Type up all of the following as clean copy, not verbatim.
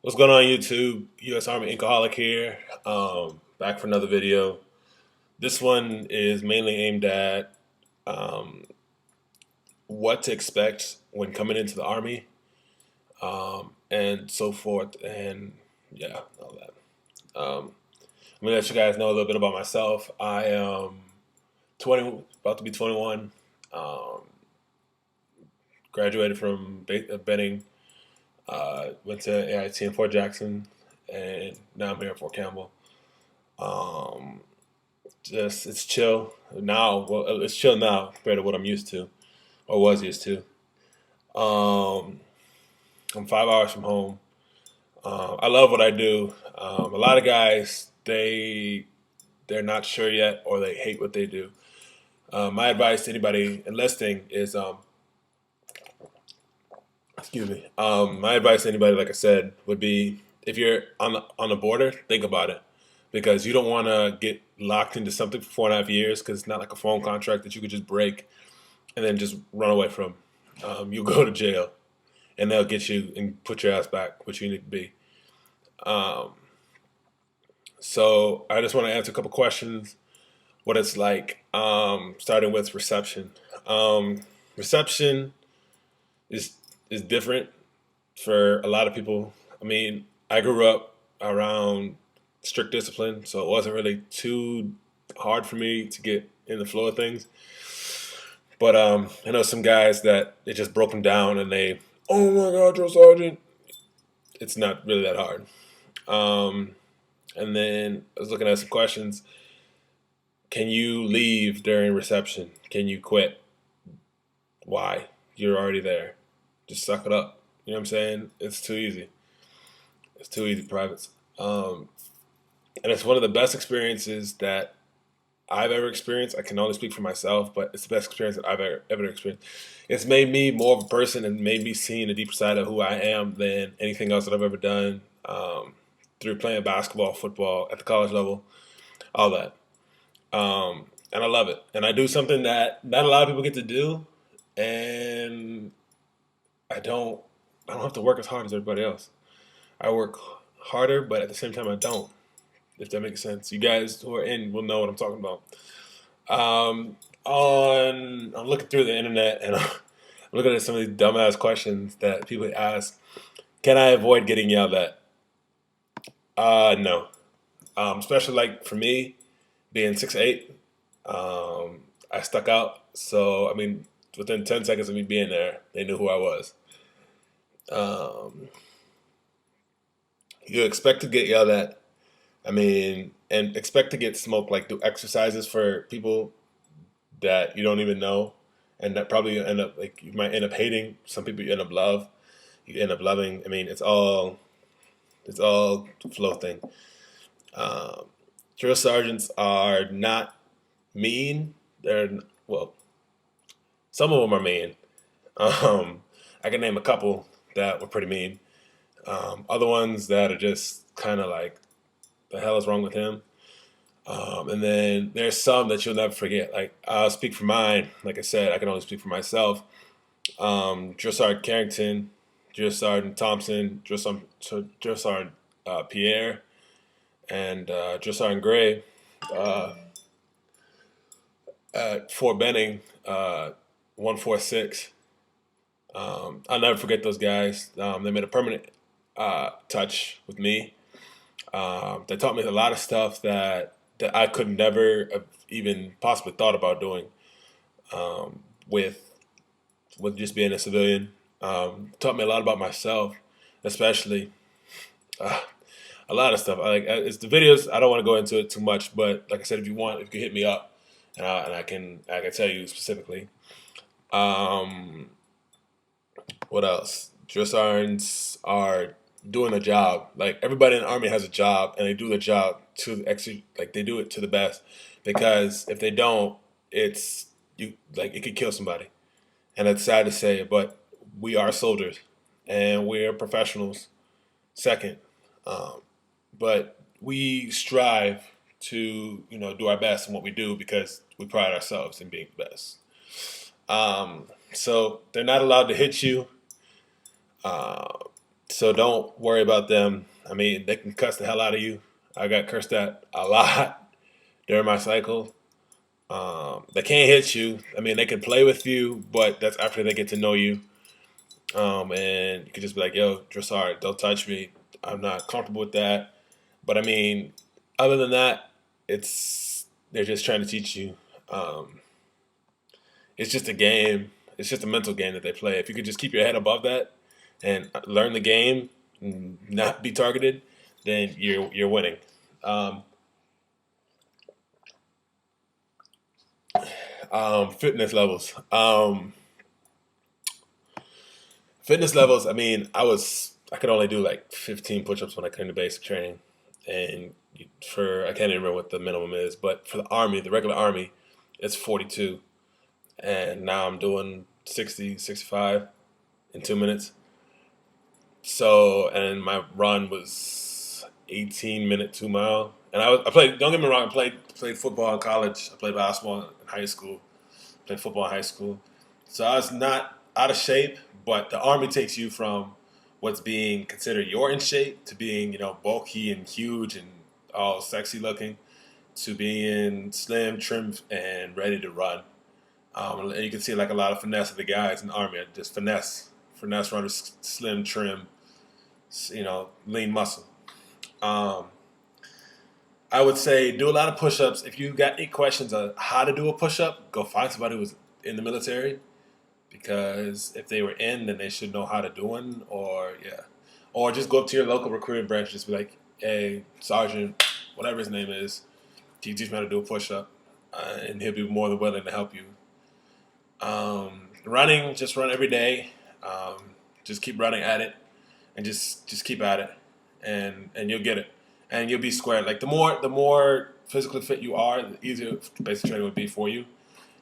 What's going on YouTube? U.S. Army Inkaholic here. Back for another video. This one is mainly aimed at um, what to expect when coming into the Army and so forth. And yeah, all that. I'm gonna let you guys know a little bit about myself. I am 20, about to be 21. Um, Graduated from Benning. Went to AIT in Fort Jackson, and now I'm here at Fort Campbell. Um, just it's chill now. Well, it's chill now compared to what I'm used to or was used to. Um, I'm 5 hours from home. I love what I do. A lot of guys they're not sure yet or they hate what they do. My advice to anybody enlisting is excuse me. My advice to anybody, like I said, would be if you're on the border, think about it because you don't want to get locked into something for 4.5 years because it's not like a phone contract that you could just break and then just run away from. You'll go to jail and they'll get you and put your ass back, which you need to be. Um, so I just want to answer a couple questions. What it's like, starting with reception. Um, Reception is is different for a lot of people. I mean, I grew up around strict discipline, so it wasn't really too hard for me to get in the flow of things. But I know some guys that it just broke them down, and oh my God, Drill Sergeant. It's not really that hard. Um, and then I was looking at some questions. Can you leave during reception? Can you quit? Why? You're already there. Just suck it up. You know what I'm saying? It's too easy. It's too easy, privates. Um, and it's one of the best experiences that I've ever experienced. I can only speak for myself, but it's the best experience that I've ever experienced. It's made me more of a person and made me see a deeper side of who I am than anything else that I've ever done, through playing basketball, football at the college level, all that. And I love it. And I do something that not a lot of people get to do, and I don't. I don't have to work as hard as everybody else. I work harder, but at the same time, I don't. If that makes sense, you guys who are in will know what I'm talking about. I'm looking through the internet and I'm looking at some of these dumbass questions that people ask. Can I avoid getting yelled at? No. Especially like for me, being 6'8", I stuck out. So I mean, within 10 seconds of me being there, they knew who I was. Um, you expect to get yelled at. I mean, and expect to get smoked. Like do exercises for people that you don't even know, and that probably end up like you might end up hating. Some people you end up love. You end up loving. I mean, it's all flow thing. Um, Drill sergeants are not mean. Well, some of them are mean. Um, I can name a couple that were pretty mean. Other ones that are just kind of like, the hell is wrong with him? And then there's some that you'll never forget. Like I'll speak for mine. Like I said, I can only speak for myself. Drill Sergeant Carrington, Drill Sergeant Thompson, Drill Sergeant Pierre, and Drill Sergeant Gray uh, at Fort Benning, 146. I'll never forget those guys. They made a permanent touch with me. They taught me a lot of stuff that I could never have even possibly thought about doing, with just being a civilian. Taught me a lot about myself, especially uh, a lot of stuff. It's the videos. I don't want to go into it too much, but like I said, if you want, if you can hit me up, and I can tell you specifically. Um, what else? Drill sergeants are doing a job. Like everybody in the army has a job, and they do the job to execute. Like they do it to the best, because if they don't, it's you. Like it could kill somebody, and it's sad to say, but we are soldiers, and we're professionals. Second, um, but we strive to do our best in what we do because we pride ourselves in being the best. So they're not allowed to hit you. Uh, So don't worry about them. I mean, they can cuss the hell out of you. I got cursed at a lot during my cycle. They can't hit you. I mean, they can play with you, but that's after they get to know you. And you could just be like, "Yo, Dressard, don't touch me. I'm not comfortable with that." But I mean, other than that, it's they're just trying to teach you. Um, it's just a game. It's just a mental game that they play. If you could just keep your head above that and learn the game, and not be targeted, then you're winning. Um, fitness levels. Fitness levels. I mean, I could only do like 15 push-ups when I came to basic training, and for I can't even remember what the minimum is, but for the army, the regular army, it's 42, and now I'm doing 60, 65 in 2 minutes. So, and my run was 18-minute 2 mile, and I played. Don't get me wrong, I played football in college. I played basketball in high school. Played football in high school. So I was not out of shape, but the army takes you from what's being considered you're in shape to being, bulky and huge and all sexy looking to being slim, trim, and ready to run. And you can see like a lot of finesse of the guys in the army, just finesse runners, slim, trim, lean muscle. Um, I would say do a lot of push-ups. If you got any questions on how to do a push-up, go find somebody who's in the military because if they were in, then they should know how to do one. Or yeah, or just go up to your local recruiting branch, just be like, "Hey, sergeant, whatever his name is, can you teach me how to do a push-up?" And he'll be more than willing to help you. Running, just run every day. Just keep running at it, and just keep at it, and you'll get it, and you'll be squared. Like the more physically fit you are, the easier basic training would be for you.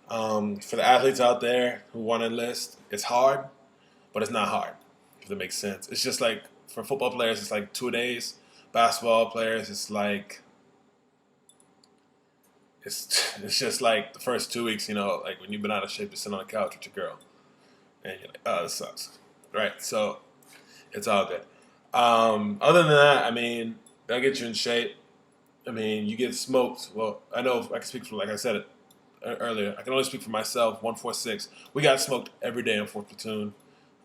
For the athletes out there who want to enlist, it's hard, but it's not hard. If that makes sense, it's just like for football players, it's like 2 days. Basketball players, it's just like the first 2 weeks. Like when you've been out of shape, to sit on the couch with your girl, and you're like, "Oh, this sucks," right? So it's all good. Other than that, I mean, that'll get you in shape. I mean, you get smoked. Well, I know I can speak for, like I said it earlier, I can only speak for myself. 146, we got smoked every day in fourth platoon.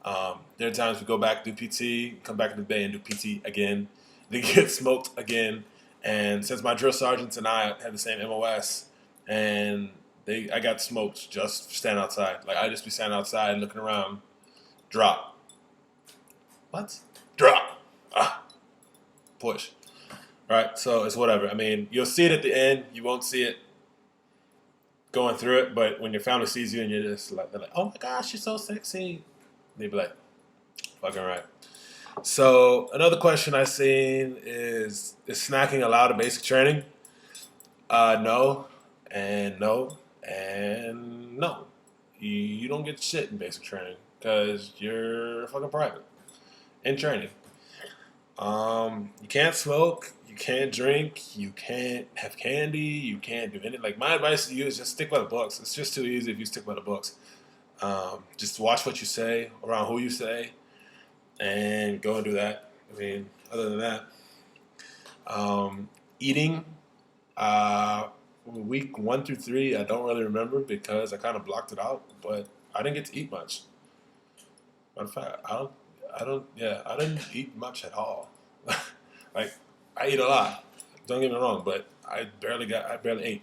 There are times we go back do PT, come back in the bay and do PT again. They get smoked again. And since my drill sergeants and I had the same MOS, and I got smoked just standing outside. Like I just be standing outside looking around, drop, what, drop, push. Right, so it's whatever. I mean, you'll see it at the end. You won't see it going through it, but when your family sees you and you're just like, they're like, "Oh my gosh, you're so sexy," they be like, "Fucking right." So another question I seen is snacking allowed in basic training? No, and no, and no. You don't get shit in basic training because you're fucking private in training. You can't smoke, you can't drink, you can't have candy, you can't do anything. Like my advice to you is just stick by the books. It's just too easy if you stick by the books. Just watch what you say, around who you say, and go and do that. I mean, other than that, eating, week 1 through 3, I don't really remember because I kind of blocked it out. But I didn't get to eat much. Matter of fact, yeah, I didn't eat much at all. Like, I eat a lot. Don't get me wrong, but I barely ate,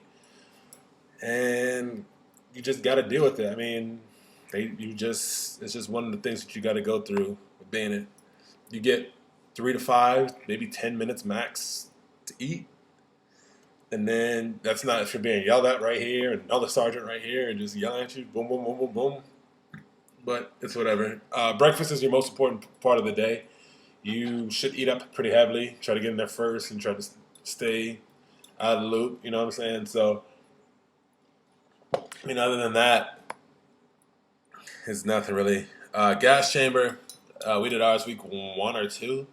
and you just got to deal with it. I mean, it's just one of the things that you got to go through with being it. You get 3 to 5, maybe 10 minutes max to eat, and then that's not if you're being yelled at right here and another sergeant right here and just yelling at you, boom, boom, boom, boom, boom. But it's whatever. Breakfast is your most important part of the day. You should eat up pretty heavily. Try to get in there first and try to stay out of the loop. You know what I'm saying? So, I mean, other than that, it's nothing really. Gas chamber, we did ours week 1 or 2.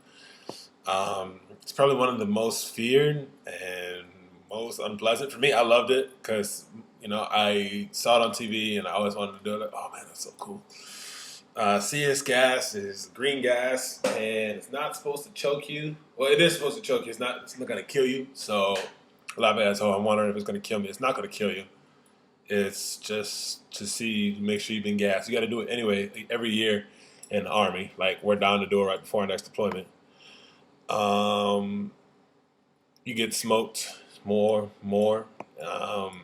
It's probably one of the most feared and most unpleasant for me. I loved it because I saw it on TV and I always wanted to do it. Like, oh man, that's so cool. CS gas is green gas, and it's not supposed to choke you. Well, it is supposed to choke you. It's not. It's not gonna kill you. So a lot of guys, oh, I'm wondering if it's gonna kill me. It's not gonna kill you. It's just to see, make sure you've been gassed. You got to do it anyway, like, every year in the army. Like we're down to do it right before our next deployment. Um, you get smoked more. Um,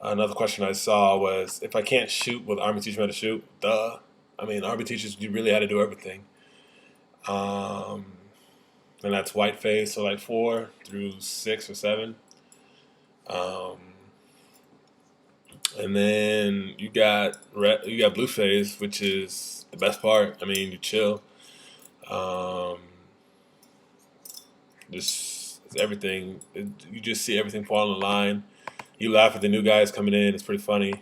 Another question I saw was if I can't shoot, will the army teach me how to shoot? Duh. I mean, army teaches you really how to do everything. Um, and that's white phase, so like 4 through 6 or 7. Um, and then you got blue phase, which is the best part. I mean, you chill. Um, just it's everything. You just see everything fall in line. You laugh at the new guys coming in. It's pretty funny,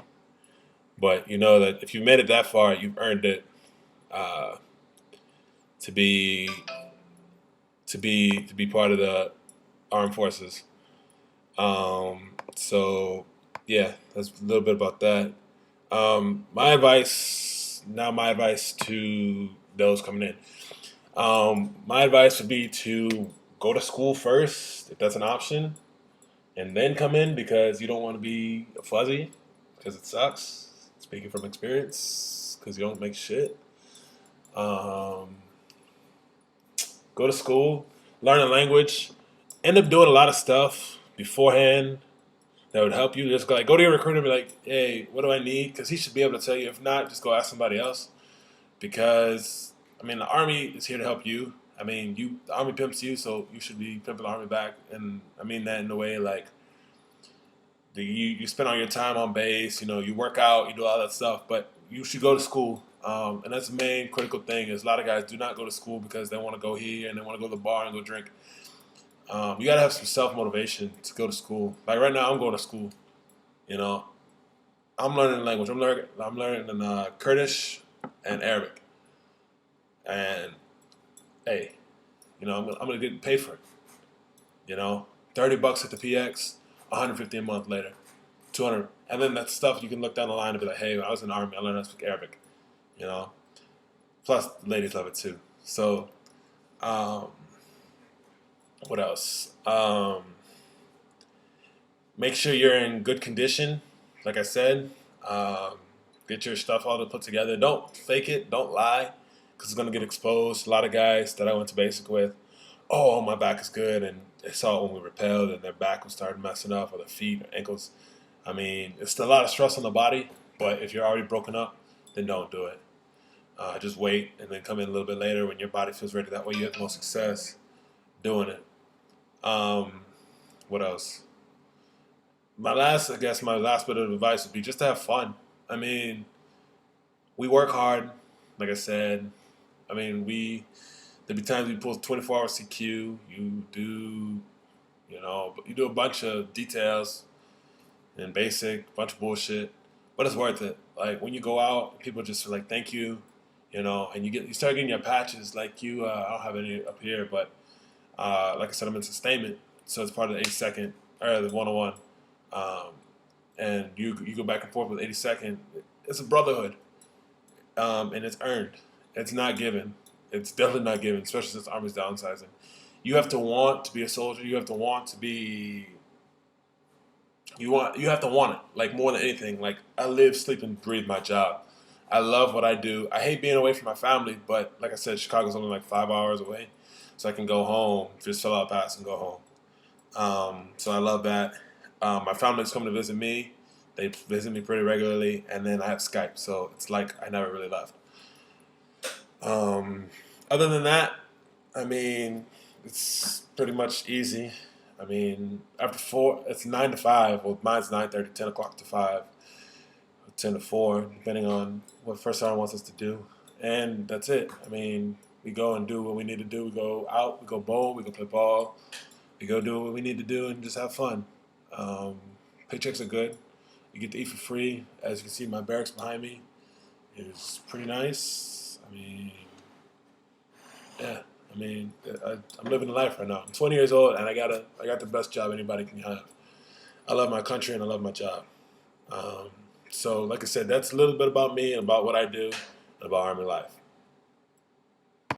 but you know that if you made it that far, you've earned it uh, to be to be part of the armed forces. So yeah, that's a little bit about that. My advice to those coming in. My advice would be to go to school first, if that's an option, and then come in because you don't want to be a fuzzy, because it sucks. Speaking from experience, because you don't make shit. Um, Go to school, learn a language, end up doing a lot of stuff beforehand that would help you. Just go to your recruiter and be like, hey, what do I need? Because he should be able to tell you. If not, just go ask somebody else. Because I mean, the army is here to help you. I mean, the army pimps you, so you should be pimping the army back. And I mean that in a way like you spend all your time on base. You know, you work out, you do all that stuff, but you should go to school. And that's the main critical thing. Is a lot of guys do not go to school because they want to go here and they want to go to the bar and go drink. You got to have some self motivation to go to school. Like right now, I'm going to school. You know, I'm learning language. I'm learning in Kurdish and Arabic. And hey, you know, I'm gonna get paid for it. You know, $30 at the PX, 150 a month later, 200, and then that stuff you can look down the line and be like, hey, I was in the army. I learned how to speak Arabic. You know, plus ladies love it too. So, um, what else? Make sure you're in good condition. Like I said, um, get your stuff all put together. Don't fake it. Don't lie, because it's gonna get exposed. A lot of guys that I went to basic with, oh, my back is good, and they saw it when we repelled, and their back was starting messing up, or their feet, or ankles. I mean, it's a lot of stress on the body. But if you're already broken up, then don't do it. Just wait, and then come in a little bit later when your body feels ready. That way, you have more success doing it. Um, what else? My last bit of advice would be just to have fun. I mean, we work hard, like I said. I mean, there'll be times we pull 24-hour CQ. You do a bunch of details and basic, bunch of bullshit, but it's worth it. Like when you go out, people just are like, thank you, and you start getting your patches. Like I don't have any up here, but like I said, I'm in sustainment, so it's part of the 82nd or the 101. Um, and you go back and forth with 82nd. It's a brotherhood, and it's earned. It's not given. It's definitely not given, especially since the Army's downsizing. You have to want to be a soldier. You have to want to be. You have to want it, like more than anything. Like I live, sleep, and breathe my job. I love what I do. I hate being away from my family, but like I said, Chicago's only like 5 hours away, so I can go home, just fill out pass and go home. So I love that. My family's coming to visit me. They visit me pretty regularly, and then I have Skype, so it's like I never really left. Um, Other than that, I mean, it's pretty much easy. I mean, after 4, it's 9 to 5. Well, mine's 9:30, 10 o'clock to 5, 10 to 4, depending on what First Sergeant wants us to do, and that's it. I mean, we go and do what we need to do. We go out, we go bowl, we go play ball, we go do what we need to do, and just have fun. Um, Paychecks are good. You get to eat for free. As you can see, my barracks behind me is pretty nice. I mean, yeah. I mean, I'm living the life right now. I'm 20 years old, and I got the best job anybody can have. I love my country and I love my job. Um, So, like I said, that's a little bit about me and about what I do and about Army life.